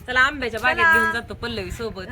चला आंब्याच्या बागेत घेऊन जातो पल्लवी सोबत.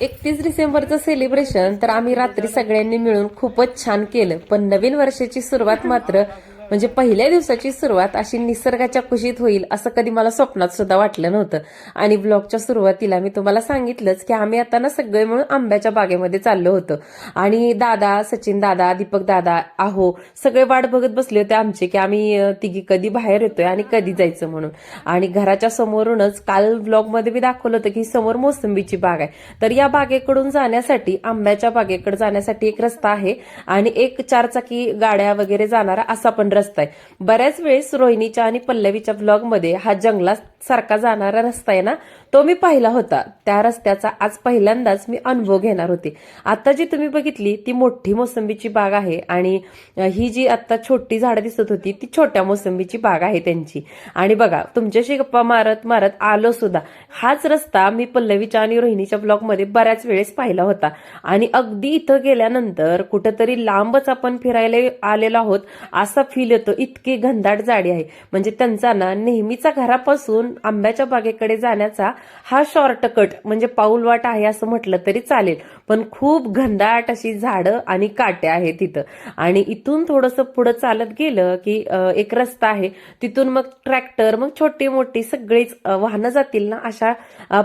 31 डिसेंबरचं सेलिब्रेशन तर आम्ही रात्री सगळ्यांनी मिळून खूपच छान केलं. पण नवीन वर्षाची सुरुवात मात्र म्हणजे पहिल्या दिवसाची सुरुवात अशी निसर्गाच्या कुशीत होईल असं कधी मला स्वप्नात सुद्धा वाटलं नव्हतं. आणि ब्लॉगच्या सुरुवातीला मी तुम्हाला सांगितलंच की आम्ही आता ना सगळे मिळून आंब्याच्या बागेमध्ये चाललो होतो. आणि दादा, सचिन दादा, दीपक दादा, आहो सगळे वाट बघत बसले होते आमचे की आम्ही तिघी कधी बाहेर येतोय आणि कधी जायचं म्हणून. आणि घराच्या समोरूनच काल ब्लॉगमध्ये मी दाखवलं होतं की समोर मोसंबीची बाग आहे. तर या बागेकडून जाण्यासाठी, आंब्याच्या बागेकडे जाण्यासाठी एक रस्ता आहे आणि एक 4 चाकी गाड्या वगैरे जाणारा असा पण रस्ता आहे. बऱ्याच वेळेस रोहिणीच्या आणि पल्लवीच्या ब्लॉगमध्ये हा जंगलासारखा जाणारा रस्ता आहे ना, तो मी पाहिला होता. त्या रस्त्याचा आज पहिल्यांदाच मी अनुभव घेणार होते. आता जी तुम्ही बघितली ती मोठी मोसंबीची बाग आहे आणि ही जी आता छोटी झाडं दिसत होती ती छोट्या मोसंबीची बाग आहे त्यांची. आणि बघा तुमच्याशी गप्पा मारत मारत आलो सुद्धा. हाच रस्ता मी पल्लवीच्या आणि रोहिणीच्या ब्लॉगमध्ये बऱ्याच वेळेस पाहिला होता. आणि अगदी इथं गेल्यानंतर कुठंतरी लांबच आपण फिरायला आलेलो आहोत असा फील येतो. इतकी घनदाट झाडी आहे. म्हणजे त्यांचा ना नेहमीचा घरापासून आंब्याच्या बागेकडे जाण्याचा हा शॉर्टकट म्हणजे पाऊलवाट आहे असं म्हटलं तरी चालेल. पण खूप घनदाट अशी झाडं आणि काट्या आहेत तिथं. आणि इथून थोडंसं पुढे चालत गेलं की एक रस्ता आहे. तिथून मग ट्रॅक्टर, मग छोटी मोठी सगळीच वाहनं जातील ना अशा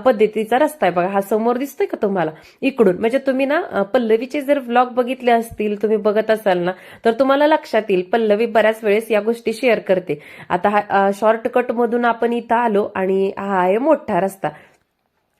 पद्धतीचा रस्ता आहे. बघा हा समोर दिसतोय का तुम्हाला इकडून. म्हणजे तुम्ही ना पल्लवीचे जर व्लॉग बघितले असतील, तुम्ही बघत असाल ना, तर तुम्हाला लक्षात येईल पल्लवी बऱ्याच वेळेस या गोष्टी शेअर करते. आता हा शॉर्टकट मधून आपण इथं आलो आणि हा आहे मोठा रस्ता.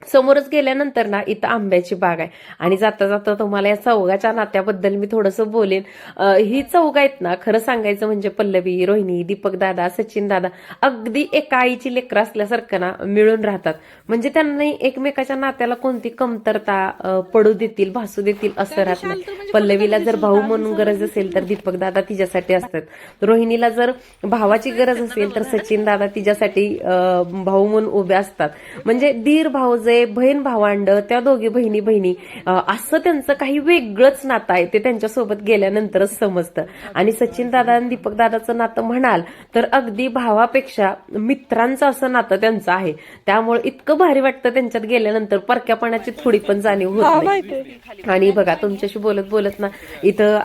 समोरच गेल्यानंतर ना इथं आंब्याची बाग आहे. आणि जाता जाता तुम्हाला या चौघाच्या नात्याबद्दल मी थोडंसं बोलेन. ही चौघ आहेत ना, खरं सांगायचं म्हणजे पल्लवी, रोहिणी, दीपक दादा, सचिन दादा अगदी एका आईची लेकरं असल्यासारखं ना मिळून राहतात. म्हणजे त्यांना एकमेकाच्या नात्याला कोणती कमतरता पडू देतील, भासू देतील असं राहत नाही. पल्लवीला जर भाऊ म्हणून गरज असेल तर दीपक दादा तिच्यासाठी असतात. रोहिणीला जर भावाची गरज असेल तर सचिन दादा तिच्यासाठी भाऊ म्हणून उभे असतात. म्हणजे दीर भाऊजे, बहीण भावांड, त्या दोघी बहिणी असं त्यांचं काही वेगळंच नातं आहे. ते त्यांच्यासोबत गेल्यानंतरच समजतं. आणि सचिन दादा आणि दीपक दादाचं नातं म्हणाल तर अगदी भावापेक्षा मित्रांचं असं नातं त्यांचं आहे. त्यामुळे इतकं भारी वाटतं त्यांच्यात गेल्यानंतर, परक्यापणाची थोडी पण जाणीव होत नाही. आणि बघा तुमच्याशी बोलत बोलत ना इथं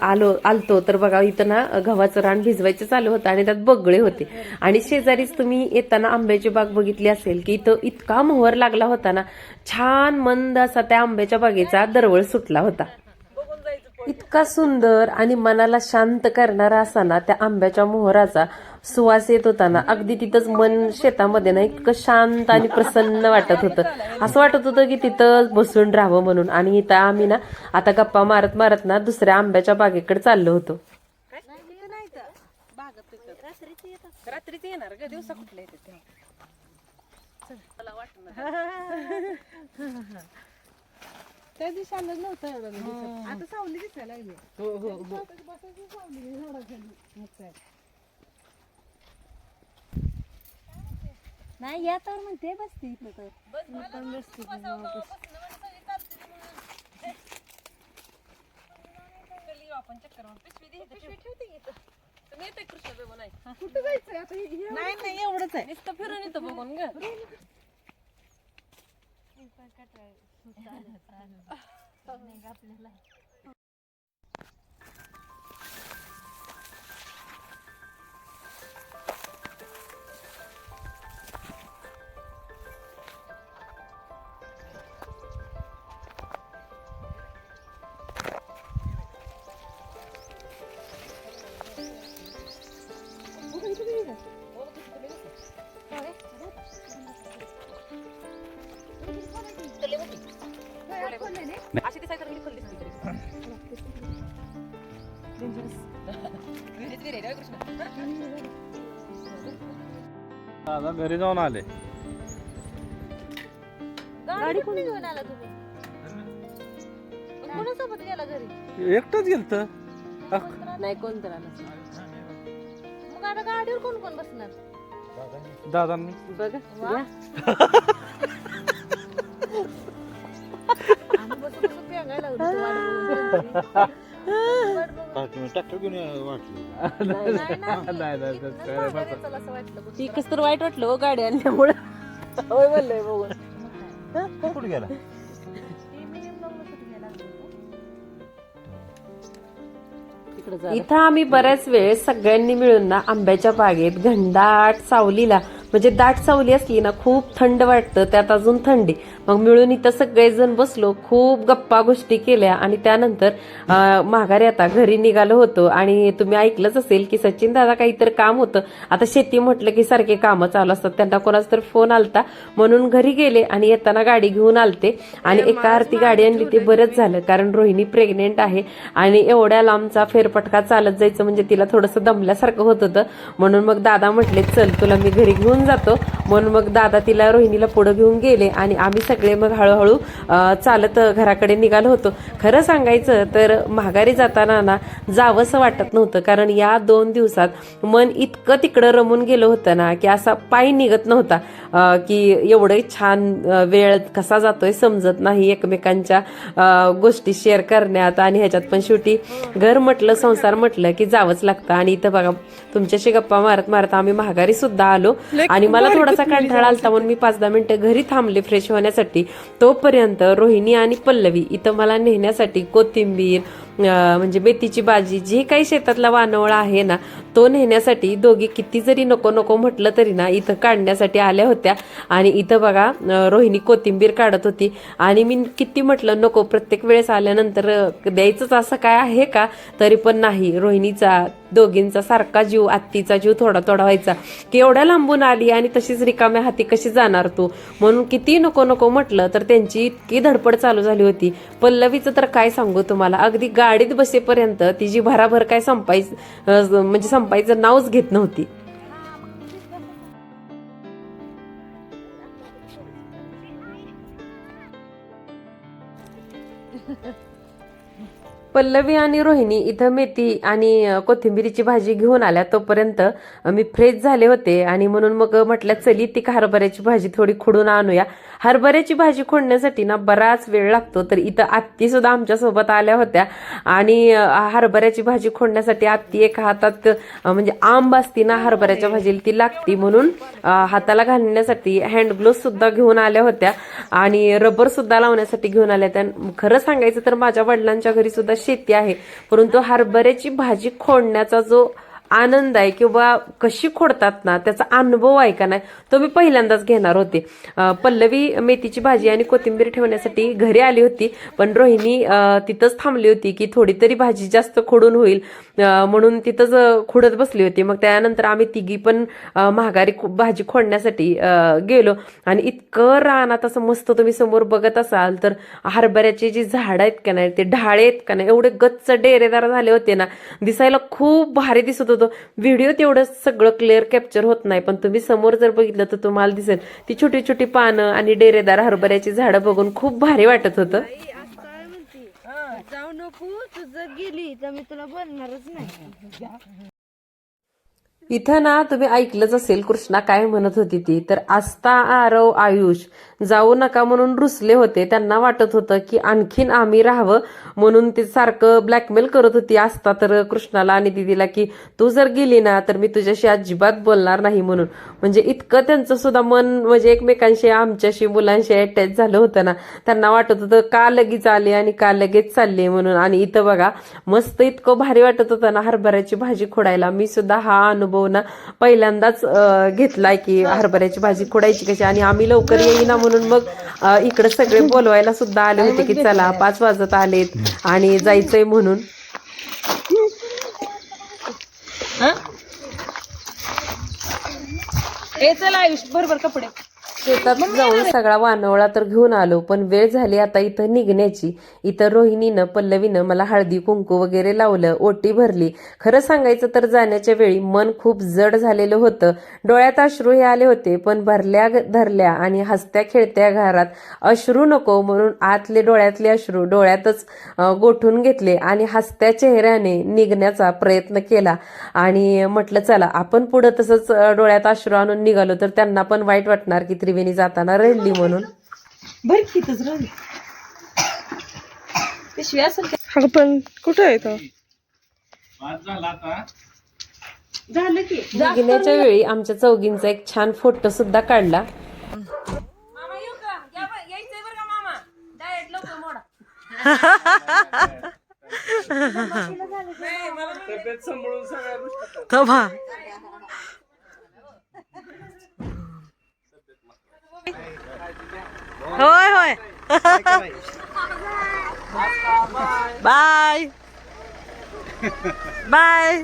आलतो तर बघा इथं ना गव्हाचं रान भिजवायचं चालू होतं आणि त्यात बगळे होते. आणि शेजारीच तुम्ही येताना आंब्याची बाग बघितली असेल की इथं इतका मोहर लागला होता ना, छान मंद असा त्या आंब्याच्या बागेचा दरवळ सुटला होता. इतका सुंदर आणि मनाला शांत करणारा असा ना त्या आंब्याच्या मोहराचा सुवास येत होता ना, अगदी तिथंच मन शेतामध्ये ना इतकं शांत आणि प्रसन्न वाटत होतं. असं वाटत होतं की तिथं बसून राहावं म्हणून. आणि इथं आम्ही ना आता गप्पा मारत मारत ना दुसऱ्या आंब्याच्या बागेकडे चाललो होतो. रात्रीच येणार ग, दिवसा कुठले येते त्या दिवशी आलं नव्हतं एवढं. आता सावली दिसायला लागली. नाही या तर म्हणते बसती इथं तर बसती कुठं जायचंय आता? नाही नाही एवढंच आहे, नुसतं फिरून येतो बघून ग. आपल्याला अशी दिसायचं तर मी खोल दिसते दादा घरी जाऊन आले. गाडी कोणी घेऊन आला तुम्ही? कोणासोबत गेला घरी? एकटंच गेलत. नाही कोण तर आलं मग आता गाडीवर कोण कोण बसणार? दादांनी बघा. आम्ही बसून पेंगायला लागलो. ट्रॅक्टर घेऊन वाटलं ती कस तर वाईट वाटलं हो गाडी आणल्यामुळं. होय बोललंय बघून. कुठे गेला इथं आम्ही बऱ्याच वेळ सगळ्यांनी मिळून ना आंब्याच्या बागेत घनदाट सावलीला, म्हणजे दाट सावली असली ना खूप थंड वाटतं, त्यात अजून थंडी, मग मिळून इथं सगळेजण बसलो, खूप गप्पा गोष्टी केल्या आणि त्यानंतर माघारी आता घरी निघालो होतो. आणि तुम्ही ऐकलंच असेल की सचिन दादा काहीतरी काम होतं, आता शेती म्हटलं की सारखे कामं चालू असतात, त्यांना कोणाचा तर फोन आलता म्हणून घरी गेले आणि येताना गाडी घेऊन आलते. आणि एका आरती गाडी आणली ते बरंच झालं, कारण रोहिणी प्रेग्नेंट आहे आणि एवढ्या लांबचा फेरफटका चालत जायचं म्हणजे तिला थोडंसं दमल्यासारखं होत होतं. म्हणून मग दादा म्हटले चल तुला मी घरी घेऊन जातो, म्हणून मग दादा तिला रोहिणीला पुढे घेऊन गेले आणि आम्ही सगळे मग हळूहळू चालत घराकडे निघालो होतो. खरं सांगायचं तर माघारी जाताना ना जावंसं वाटत नव्हतं, कारण या 2 दिवसात मन इतकं तिकडं रमून गेलं होतं ना की असा पाय निघत नव्हता, की एवढं छान वेळ कसा जातोय समजत नाही, एकमेकांच्या गोष्टी शेअर करण्यात. आणि ह्याच्यात पण शेवटी घर म्हटलं संसार म्हटलं की जावंच लागतं. आणि इथं बघा तुमच्याशी गप्पा मारत मारत आम्ही माघारी सुद्धा आलो आणि मला थोडासा कंटाळा आलता म्हणून मी 5-10 मिनिटं घरी थांबले फ्रेश होण्यासाठी. तोपर्यंत रोहिणी आणि पल्लवी इथं मला नेण्यासाठी कोथिंबीर, म्हणजे मेथीची भाजी, जे काही शेतातला वानवळा आहे ना तो नेण्यासाठी दोघी किती जरी नको नको म्हटलं तरी ना इथं काढण्यासाठी आल्या होत्या. आणि इथं बघा रोहिणी कोथिंबीर काढत होती आणि मी किती म्हटलं नको, प्रत्येक वेळेस आल्यानंतर द्यायचंच असं काय आहे का, तरी पण नाही. रोहिणीचा दोघींचा सारखा जीव, आत्तीचा जीव थोडा थोडा व्हायचा की एवढ्या लांबून आली आणि तशीच रिकाम्या हाती कशी जाणार तू, म्हणून किती नको नको म्हटलं तर त्यांची इतकी धडपड चालू झाली होती. पल्लवीचं तर काय सांगू तुम्हाला, अगदी गाडीत बसेपर्यंत तिची भराभर काय म्हणजे संपायचं नावच घेत नव्हती. पल्लवी आणि रोहिणी इथं मेथी आणि कोथिंबीरीची भाजी घेऊन आल्या, तोपर्यंत मी फ्रेश झाले होते आणि म्हणून मग म्हटलं चली ती हरभऱ्याची भाजी थोडी खुडून आणूया. हरभऱ्याची भाजी खोडण्यासाठी ना बराच वेळ लागतो, तर इथं आत्ती सुद्धा आमच्या सोबत आल्या होत्या. आणि हरभऱ्याची भाजी खोडण्यासाठी आत्ती एका हातात म्हणजे आंब असती ना हरभऱ्याच्या भाजीला ती लागती, म्हणून हाताला घालण्यासाठी हँड ग्लोव्ह सुद्धा घेऊन आल्या होत्या आणि रबर सुद्धा लावण्यासाठी घेऊन आल्या त्या. खरं सांगायचं तर माझ्या वडिलांच्या घरी सुद्धा शेती आहे, परंतु हरभऱ्याची भाजी खोडण्याचा जो आनंद आहे किंवा कशी खोडतात ना त्याचा अनुभव आहे का नाही तो मी पहिल्यांदाच घेणार होते. पल्लवी मेथीची भाजी आणि कोथिंबीर ठेवण्यासाठी घरी आली होती, पण रोहिणी तिथंच थांबली होती की थोडी तरी भाजी जास्त खोडून होईल म्हणून तिथंच खुडत बसली होती. मग त्यानंतर आम्ही तिघी पण महागारी भाजी खोडण्यासाठी गेलो आणि इतकं रानात असं मस्त, तुम्ही समोर बघत असाल तर हरभऱ्याचे जे झाड आहेत का नाही ते ढाळे आहेत का नाही एवढे गच्च डेरेदार झाले होते ना, दिसायला खूप भारी दिसत होतं. व्हिडिओ तेवढं सगळं क्लिअर कॅप्चर होत नाही, पण तुम्ही समोर जर बघितलं तर तुम्हाला दिसेल ती छोटी छोटी पानं आणि डेरेदार हरभऱ्याची झाडं बघून खूप भारी वाटत होतं. जाऊ नको, तू जर गेली तर मी तुला बोलणारच नाही. इथं ना तुम्ही ऐकलंच असेल कृष्णा काय म्हणत होती ती, तर आस्था आरव आयुष जाऊ नका म्हणून रुसले होते. त्यांना वाटत होतं की आणखीन आम्ही राहावं म्हणून ते सारखं ब्लॅकमेल करत होती आस्था तर कृष्णाला आणि दीदीला की तू जर गेली ना तर मी तुझ्याशी अजिबात बोलणार नाही म्हणून. म्हणजे इतकं त्यांचं सुद्धा मन म्हणजे एकमेकांशी आमच्याशी मुलांशी अटॅच झालं होतं ना, त्यांना वाटत होतं का लगेच आले आणि का लगेच चालले म्हणून. आणि इथं बघा मस्त इतकं भारी वाटत होतं ना हरभऱ्याची भाजी खोडायला. मी सुद्धा हा अनुभव ना पहिल्यांदाच घेतलाय की हरभऱ्याची भाजी खोडायची कशी. आणि आम्ही लवकर येईना म्हणून मग इकडे सगळे बोलवायला सुद्धा आले होते की चला 5 वाजत आलेत आणि जायचंय म्हणून. चला आयुष बरोबर कपडे शेतात जाऊन सगळा वानवळा तर घेऊन आलो, पण वेळ झाली आता इथं निघण्याची. इथं रोहिणीनं पल्लवीनं मला हळदी कुंकू वगैरे लावलं, ओटी भरली. खरं सांगायचं तर जाण्याच्या वेळी मन खूप जड झालेलं होतं, डोळ्यात अश्रू हे आले होते, पण भरल्या धरल्या आणि हसत्या खेळत्या घरात अश्रू नको म्हणून आतले डोळ्यातले अश्रू डोळ्यातच गोठून घेतले आणि हसत्या चेहऱ्याने निघण्याचा प्रयत्न केला. आणि म्हटलं चला आपण पुढं तसंच डोळ्यात अश्रू आणून निघालो तर त्यांना पण वाईट वाटणार की त्रिवेणी जाताना रडली म्हणून. बरं कितीच राहिली पिशवी असेल पण कुठं आहे तो? झालं की निघण्याच्या वेळी आमच्या चौघींचा एक छान फोटो सुद्धा काढला. मामा येऊ का यायचंय बरं का मामा डायट लवकर मोडा होय होय बाय बाय